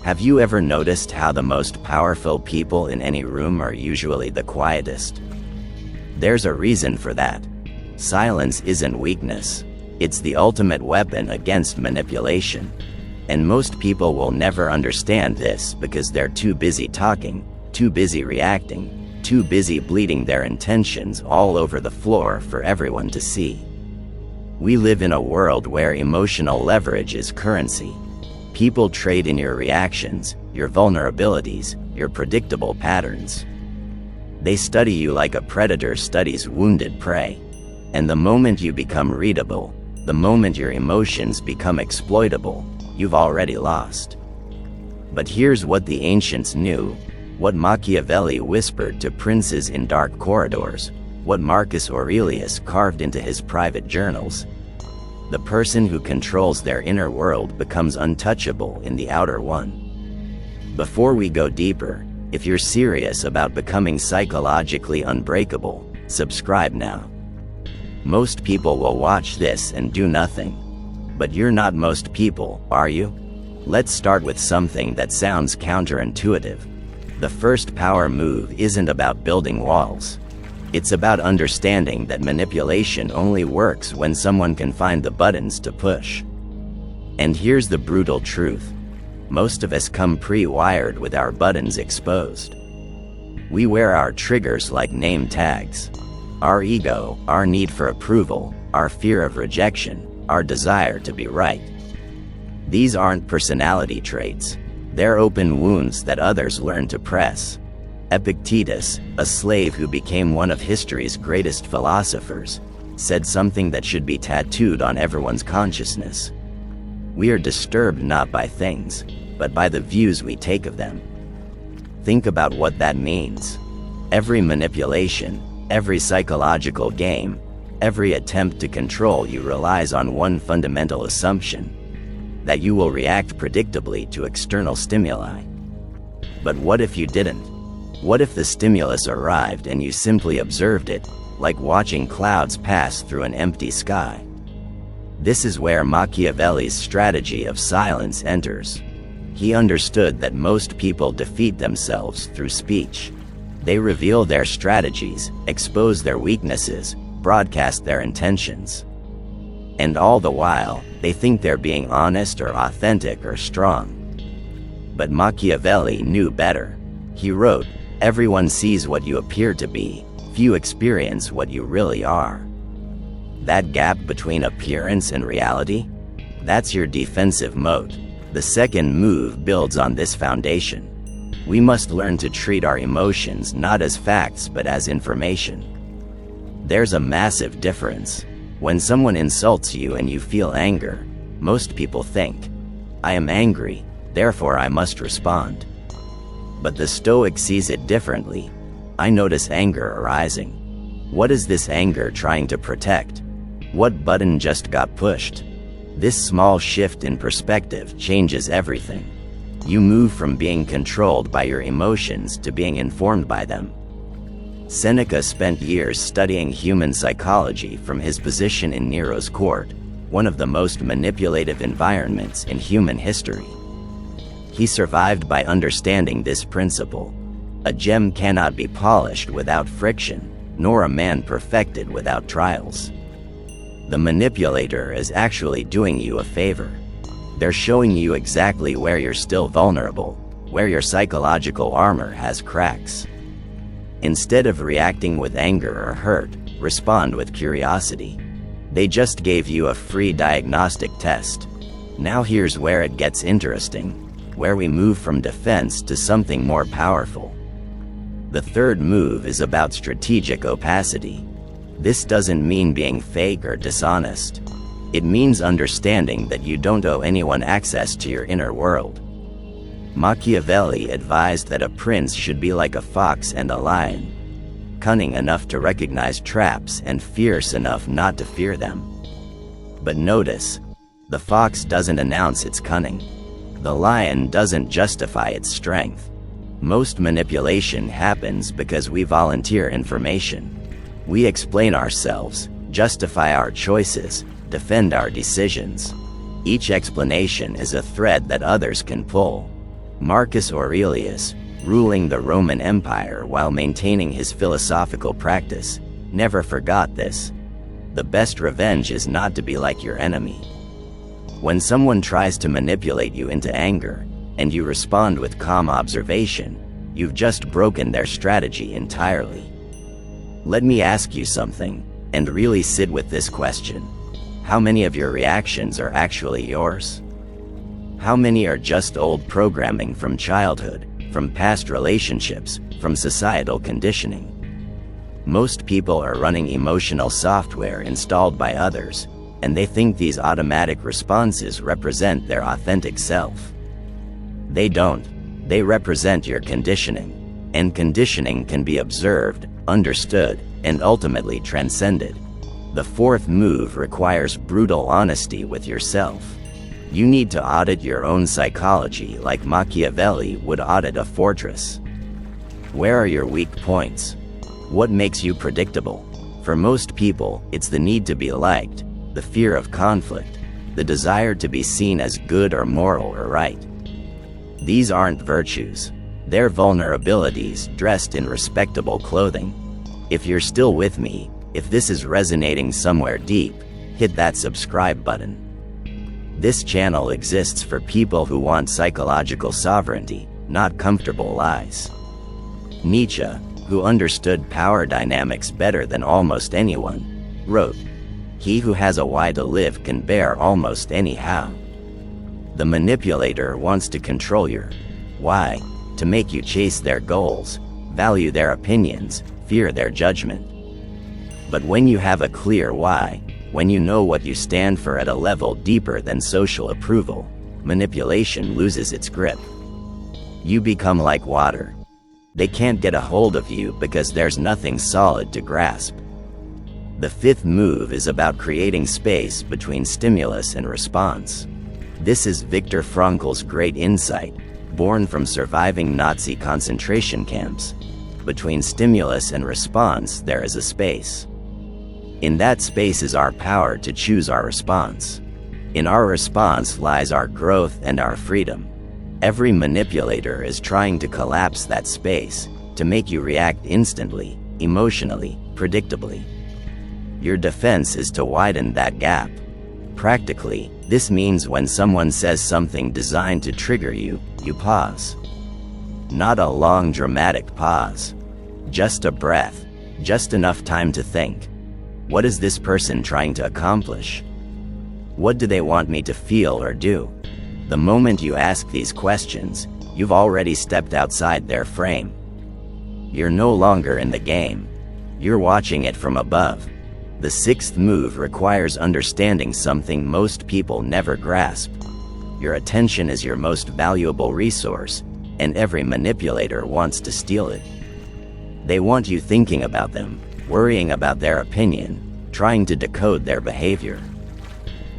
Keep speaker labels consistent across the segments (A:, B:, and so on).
A: Have you ever noticed how the most powerful people in any room are usually the quietest? There's a reason for that. Silence isn't weakness. It's the ultimate weapon against manipulation. And most people will never understand this because they're too busy talking, too busy reacting, too busy bleeding their intentions all over the floor for everyone to see. We live in a world where emotional leverage is currency. People trade in your reactions, your vulnerabilities, your predictable patterns. They study you like a predator studies wounded prey. And the moment you become readable, the moment your emotions become exploitable, you've already lost. But here's what the ancients knew, what Machiavelli whispered to princes in dark corridors, what Marcus Aurelius carved into his private journals. The person who controls their inner world becomes untouchable in the outer one. Before we go deeper, if you're serious about becoming psychologically unbreakable, subscribe now. Most people will watch this and do nothing. But you're not most people, are you? Let's start with something that sounds counterintuitive. The first power move isn't about building walls. It's about understanding that manipulation only works when someone can find the buttons to push. And here's the brutal truth. Most of us come pre-wired with our buttons exposed. We wear our triggers like name tags. Our ego, our need for approval, our fear of rejection, our desire to be right. These aren't personality traits. They're open wounds that others learn to press. Epictetus, a slave who became one of history's greatest philosophers, said something that should be tattooed on everyone's consciousness. We are disturbed not by things, but by the views we take of them. Think about what that means. Every manipulation, every psychological game, every attempt to control you relies on one fundamental assumption: that you will react predictably to external stimuli. But what if you didn't? What if the stimulus arrived and you simply observed it, like watching clouds pass through an empty sky? This is where Machiavelli's strategy of silence enters. He understood that most people defeat themselves through speech. They reveal their strategies, expose their weaknesses, broadcast their intentions. And all the while, they think they're being honest or authentic or strong. But Machiavelli knew better. He wrote, "Everyone sees what you appear to be, few experience what you really are." That gap between appearance and reality? That's your defensive mode. The second move builds on this foundation. We must learn to treat our emotions not as facts but as information. There's a massive difference. When someone insults you and you feel anger, most people think, "I am angry, therefore I must respond." But the Stoic sees it differently. I notice anger arising. What is this anger trying to protect? What button just got pushed? This small shift in perspective changes everything. You move from being controlled by your emotions to being informed by them. Seneca spent years studying human psychology from his position in Nero's court, one of the most manipulative environments in human history. He survived by understanding this principle. A gem cannot be polished without friction, nor a man perfected without trials. The manipulator is actually doing you a favor. They're showing you exactly where you're still vulnerable, where your psychological armor has cracks. Instead of reacting with anger or hurt, respond with curiosity. They just gave you a free diagnostic test. Now here's where it gets interesting, where we move from defense to something more powerful. The third move is about strategic opacity. This doesn't mean being fake or dishonest. It means understanding that you don't owe anyone access to your inner world. Machiavelli advised that a prince should be like a fox and a lion, cunning enough to recognize traps and fierce enough not to fear them. But notice, the fox doesn't announce its cunning. The lion doesn't justify its strength. Most manipulation happens because we volunteer information. We explain ourselves, justify our choices, defend our decisions. Each explanation is a thread that others can pull. Marcus Aurelius, ruling the Roman Empire while maintaining his philosophical practice, never forgot this. The best revenge is not to be like your enemy. When someone tries to manipulate you into anger, and you respond with calm observation, you've just broken their strategy entirely. Let me ask you something, and really sit with this question. How many of your reactions are actually yours? How many are just old programming from childhood, from past relationships, from societal conditioning? Most people are running emotional software installed by others, and they think these automatic responses represent their authentic self. They don't. They represent your conditioning, and conditioning can be observed, understood, and ultimately transcended. The fourth move requires brutal honesty with yourself. You need to audit your own psychology like Machiavelli would audit a fortress. Where are your weak points? What makes you predictable? For most people, it's the need to be liked, the fear of conflict, the desire to be seen as good or moral or right. These aren't virtues. They're vulnerabilities dressed in respectable clothing. If you're still with me, if this is resonating somewhere deep, hit that subscribe button. This channel exists for people who want psychological sovereignty, not comfortable lies. Nietzsche, who understood power dynamics better than almost anyone, wrote, "He who has a why to live can bear almost any how." The manipulator wants to control your why, to make you chase their goals, value their opinions, fear their judgment. But when you have a clear why, when you know what you stand for at a level deeper than social approval, manipulation loses its grip. You become like water. They can't get a hold of you because there's nothing solid to grasp. The fifth move is about creating space between stimulus and response. This is Viktor Frankl's great insight, born from surviving Nazi concentration camps. Between stimulus and response, there is a space. In that space is our power to choose our response. In our response lies our growth and our freedom. Every manipulator is trying to collapse that space, to make you react instantly, emotionally, predictably. Your defense is to widen that gap. Practically, this means when someone says something designed to trigger you, you pause. Not a long dramatic pause. Just a breath, just enough time to think. What is this person trying to accomplish? What do they want me to feel or do? The moment you ask these questions, you've already stepped outside their frame. You're no longer in the game. You're watching it from above. The sixth move requires understanding something most people never grasp. Your attention is your most valuable resource, and every manipulator wants to steal it. They want you thinking about them, worrying about their opinion, trying to decode their behavior.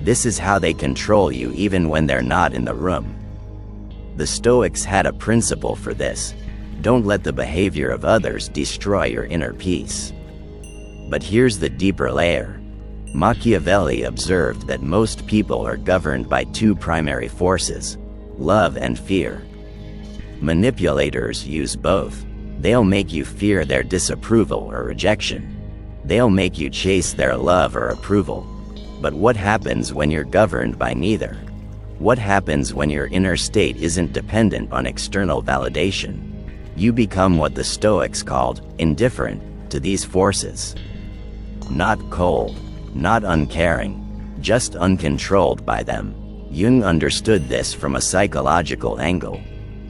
A: This is how they control you even when they're not in the room. The Stoics had a principle for this: don't let the behavior of others destroy your inner peace. But here's the deeper layer. Machiavelli observed that most people are governed by two primary forces: love and fear. Manipulators use both. They'll make you fear their disapproval or rejection. They'll make you chase their love or approval. But what happens when you're governed by neither? What happens when your inner state isn't dependent on external validation? You become what the Stoics called indifferent to these forces. Not cold, not uncaring, just uncontrolled by them. Jung understood this from a psychological angle.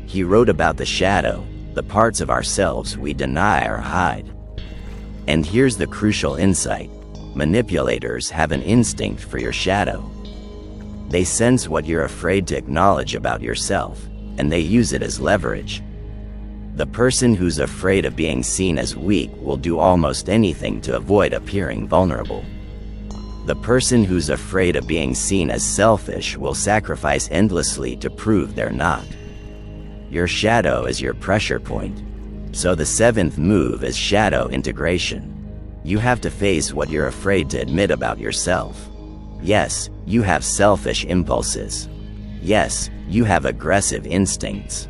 A: He wrote about the shadow, the parts of ourselves we deny or hide. And here's the crucial insight: manipulators have an instinct for your shadow. They sense what you're afraid to acknowledge about yourself, and they use it as leverage. The person who's afraid of being seen as weak will do almost anything to avoid appearing vulnerable. The person who's afraid of being seen as selfish will sacrifice endlessly to prove they're not. Your shadow is your pressure point. So the seventh move is shadow integration. You have to face what you're afraid to admit about yourself. Yes, you have selfish impulses. Yes, you have aggressive instincts.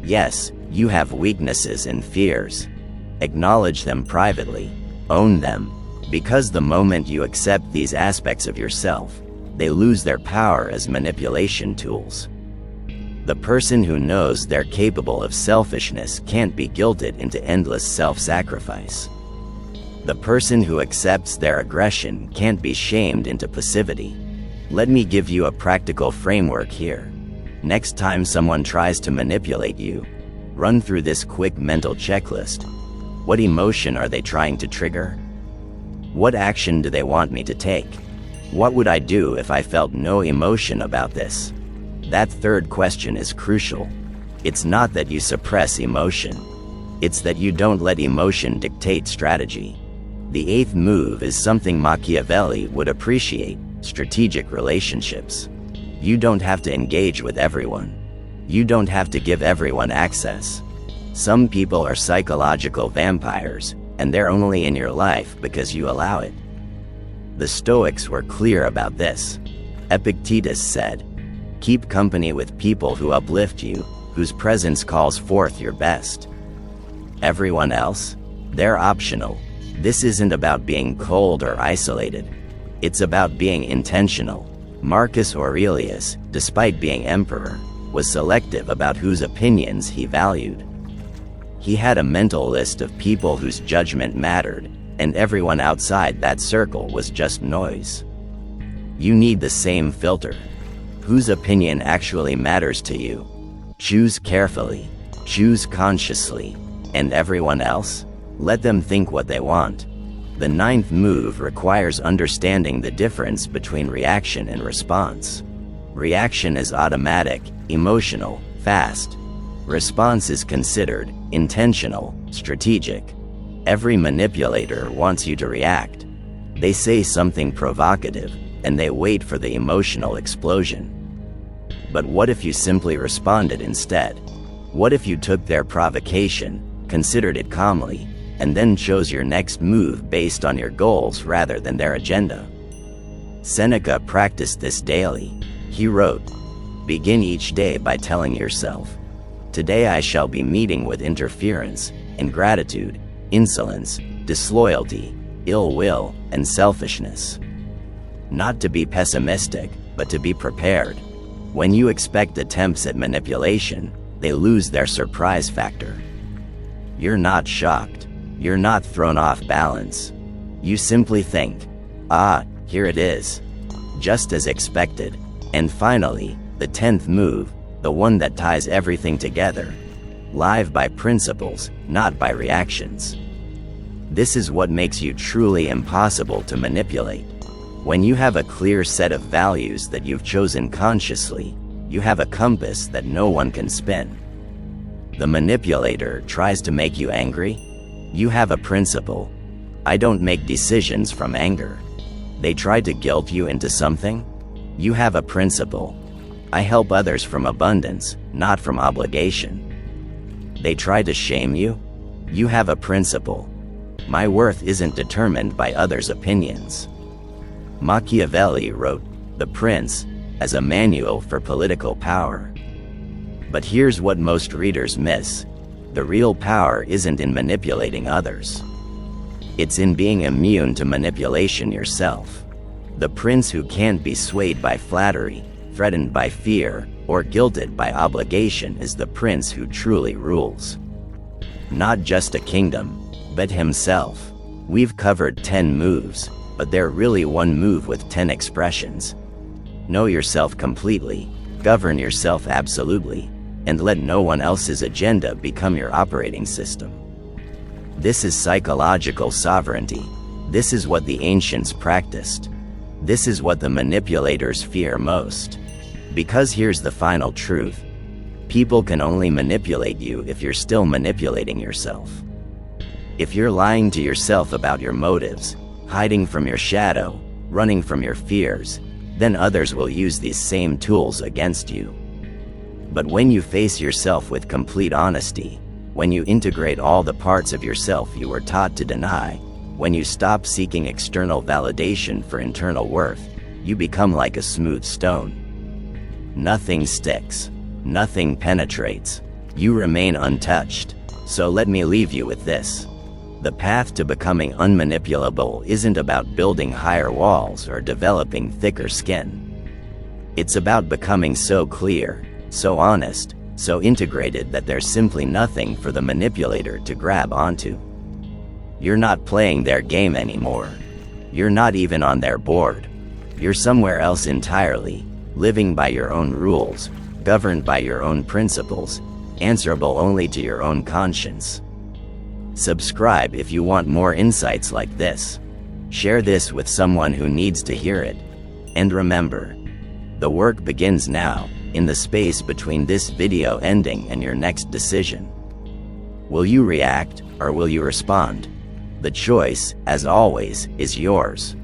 A: Yes, you have weaknesses and fears. Acknowledge them privately. Own them. Because the moment you accept these aspects of yourself, they lose their power as manipulation tools. The person who knows they're capable of selfishness can't be guilted into endless self-sacrifice. The person who accepts their aggression can't be shamed into passivity. Let me give you a practical framework here. Next time someone tries to manipulate you, run through this quick mental checklist. What emotion are they trying to trigger? What action do they want me to take? What would I do if I felt no emotion about this? That third question is crucial. It's not that you suppress emotion. It's that you don't let emotion dictate strategy. The eighth move is something Machiavelli would appreciate: strategic relationships. You don't have to engage with everyone. You don't have to give everyone access. Some people are psychological vampires, and they're only in your life because you allow it. The Stoics were clear about this. Epictetus said, "Keep company with people who uplift you, whose presence calls forth your best. Everyone else? They're optional." This isn't about being cold or isolated. It's about being intentional. Marcus Aurelius, despite being emperor, was selective about whose opinions he valued. He had a mental list of people whose judgment mattered, and everyone outside that circle was just noise. You need the same filter. Whose opinion actually matters to you? Choose carefully. Choose consciously. And everyone else? Let them think what they want. The ninth move requires understanding the difference between reaction and response. Reaction is automatic, emotional, fast. Response is considered, intentional, strategic. Every manipulator wants you to react. They say something provocative, and they wait for the emotional explosion. But what if you simply responded instead? What if you took their provocation, considered it calmly, and then chose your next move based on your goals rather than their agenda? Seneca practiced this daily. He wrote, "Begin each day by telling yourself, 'Today I shall be meeting with interference, ingratitude, insolence, disloyalty, ill will, and selfishness.'" Not to be pessimistic, but to be prepared. When you expect attempts at manipulation, they lose their surprise factor. You're not shocked. You're not thrown off balance. You simply think, "Ah, here it is." Just as expected. And finally, the 10th move, the one that ties everything together. Live by principles, not by reactions. This is what makes you truly impossible to manipulate. When you have a clear set of values that you've chosen consciously, you have a compass that no one can spin. The manipulator tries to make you angry. You have a principle. I don't make decisions from anger. They try to guilt you into something. You have a principle. I help others from abundance, not from obligation. They try to shame you. You have a principle. My worth isn't determined by others' opinions. Machiavelli wrote The Prince as a manual for political power. But here's what most readers miss. The real power isn't in manipulating others. It's in being immune to manipulation yourself. The prince who can't be swayed by flattery, threatened by fear, or guilted by obligation is the prince who truly rules. Not just a kingdom, but himself. We've covered 10 moves, but they're really one move with 10 expressions. Know yourself completely, govern yourself absolutely, and let no one else's agenda become your operating system. This is psychological sovereignty. This is what the ancients practiced. This is what the manipulators fear most. Because here's the final truth. People can only manipulate you if you're still manipulating yourself. If you're lying to yourself about your motives, hiding from your shadow, running from your fears, then others will use these same tools against you. But when you face yourself with complete honesty, when you integrate all the parts of yourself you were taught to deny, when you stop seeking external validation for internal worth, you become like a smooth stone. Nothing sticks. Nothing penetrates. You remain untouched. So let me leave you with this. The path to becoming unmanipulable isn't about building higher walls or developing thicker skin. It's about becoming so clear, so honest, so integrated that there's simply nothing for the manipulator to grab onto. You're not playing their game anymore. You're not even on their board. You're somewhere else entirely, living by your own rules, governed by your own principles, answerable only to your own conscience. Subscribe if you want more insights like this. Share this with someone who needs to hear it. And remember, the work begins now, in the space between this video ending and your next decision. Will you react, or will you respond? The choice, as always, is yours.